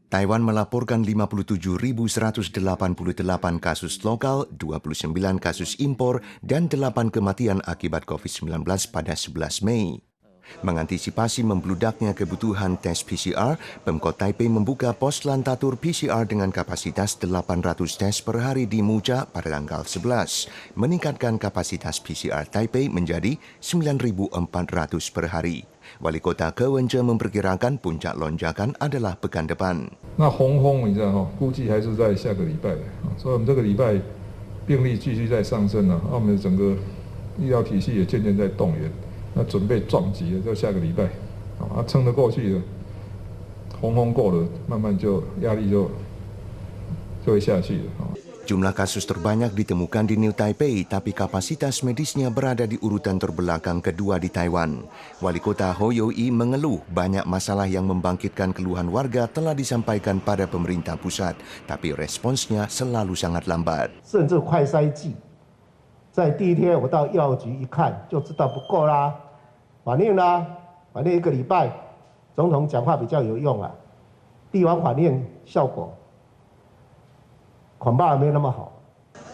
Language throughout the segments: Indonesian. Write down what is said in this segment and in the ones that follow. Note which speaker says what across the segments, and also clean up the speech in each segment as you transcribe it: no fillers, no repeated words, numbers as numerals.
Speaker 1: Taiwan melaporkan 57.188 kasus lokal, 29 kasus impor, dan 8 kematian akibat COVID-19 pada 11 Mei. Mengantisipasi membludaknya kebutuhan tes PCR, Pemkot Taipei membuka pos lantatur PCR dengan kapasitas 800 tes per hari di Muja pada tanggal 11, meningkatkan kapasitas PCR Taipei menjadi 9.400 per hari. Wali Kota Ke Wen-je memperkirakan puncak lonjakan adalah pekan depan.
Speaker 2: 那红峰你知道哈，估计还是在下个礼拜的，所以我们这个礼拜病例继续在上升了，我们整个医疗体系也渐渐在动员。 那准备撞击了，就下个礼拜，撑得过去了，红红过了，慢慢就压力就会下去了。
Speaker 1: Jumlah kasus terbanyak ditemukan di New Taipei, tapi kapasitas medisnya berada di urutan terbelakang kedua di Taiwan. Wali Kota Ho Yo-i mengeluh banyak masalah yang membangkitkan keluhan warga telah disampaikan pada pemerintah pusat, tapi responsnya selalu sangat lambat.
Speaker 3: 在第一天我到药局一看就知道不够啦，反正一个礼拜，总统讲话比较有用啊，地方反应效果恐怕没那么好。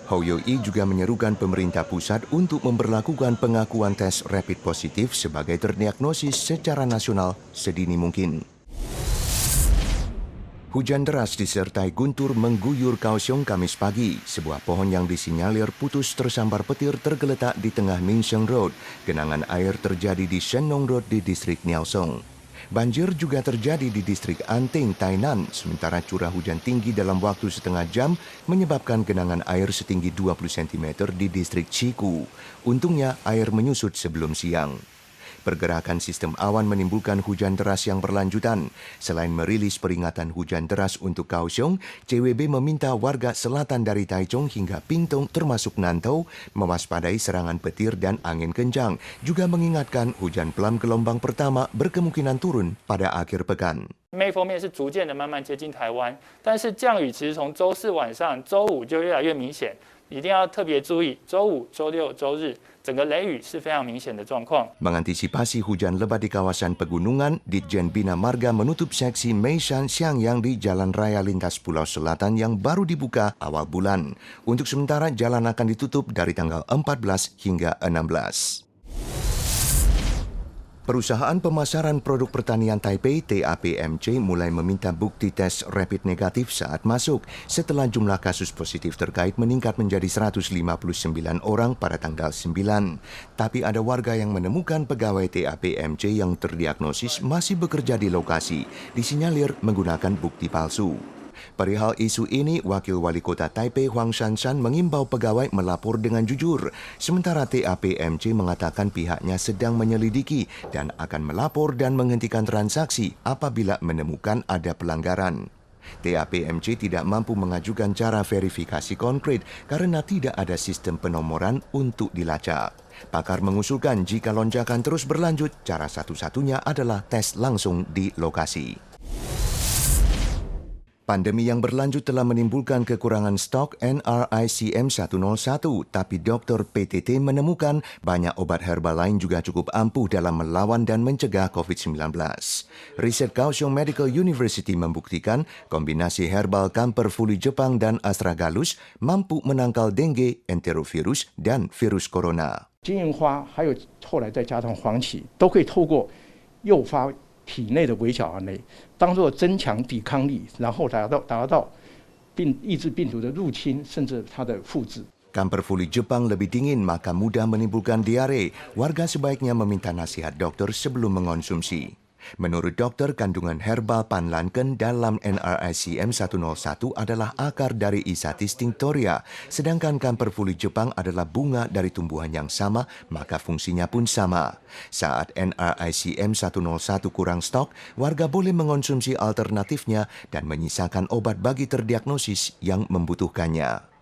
Speaker 1: Ho Yo-i juga menyerukan pemerintah pusat untuk memberlakukan pengakuan tes rapid positif sebagai terdiagnosis secara nasional sedini mungkin. Hujan deras disertai guntur mengguyur Kaohsiung Kamis pagi. Sebuah pohon yang disinyalir putus tersambar petir tergeletak di tengah Minsheng Road. Genangan air terjadi di Shenong Road di distrik Niaosong. Banjir juga terjadi di distrik Anting, Tainan, sementara curah hujan tinggi dalam waktu setengah jam menyebabkan genangan air setinggi 20 cm di distrik Chiku. Untungnya air menyusut sebelum siang. Pergerakan sistem awan menimbulkan hujan deras yang berlanjutan. Selain merilis peringatan hujan deras untuk Kaohsiung, CWB meminta warga selatan dari Taichung hingga Pingtung termasuk Nantou mewaspadai serangan petir dan angin kencang. Juga mengingatkan hujan pelan gelombang pertama berkemungkinan turun pada akhir pekan.
Speaker 4: 一方面是逐渐的慢慢接近台湾，但是降雨其实从周四晚上、周五就越来越明显，一定要特别注意周五、周六、周日。 整个雷雨是非常明显的状况。
Speaker 1: Mengantisipasi hujan lebat di kawasan pegunungan, Ditjen Bina Marga menutup seksi Meishan Xiangyang di Jalan Raya Lintas Pulau Selatan yang baru dibuka awal bulan. Untuk sementara, jalan akan ditutup dari tanggal 14 hingga 16. Perusahaan pemasaran produk pertanian Taipei TAPMC mulai meminta bukti tes rapid negatif saat masuk setelah jumlah kasus positif terkait meningkat menjadi 159 orang pada tanggal 9. Tapi ada warga yang menemukan pegawai TAPMC yang terdiagnosis masih bekerja di lokasi, disinyalir menggunakan bukti palsu. Perihal isu ini, Wakil Wali Kota Taipei Huang Shanshan mengimbau pegawai melapor dengan jujur. Sementara TAPMC mengatakan pihaknya sedang menyelidiki dan akan melapor dan menghentikan transaksi apabila menemukan ada pelanggaran. TAPMC tidak mampu mengajukan cara verifikasi konkret karena tidak ada sistem penomoran untuk dilacak. Pakar mengusulkan jika lonjakan terus berlanjut, cara satu-satunya adalah tes langsung di lokasi. Pandemi yang berlanjut telah menimbulkan kekurangan stok NRICM 101, tapi Dr. PTT menemukan banyak obat herbal lain juga cukup ampuh dalam melawan dan mencegah COVID-19. Riset Kaohsiung Medical University membuktikan kombinasi herbal Camperfuli Jepang dan Astragalus mampu menangkal dengue, enterovirus, dan virus corona.
Speaker 5: 金银花还有后来再加上黄芪，都可以透过诱发 体内的微小胺类当作增强抵抗力，然后达到抑制病毒的入侵，甚至它的复制。
Speaker 1: Camperfuli Jepang lebih dingin maka mudah menimbulkan diare. Warga sebaiknya meminta nasihat dokter sebelum mengonsumsi. Menurut dokter, kandungan herbal panlanken dalam NRICM 101 adalah akar dari Isatis tinctoria, sedangkan Camperfuli Jepang adalah bunga dari tumbuhan yang sama, maka fungsinya pun sama. Saat NRICM 101 kurang stok, warga boleh mengonsumsi alternatifnya dan menyisakan obat bagi terdiagnosis yang membutuhkannya.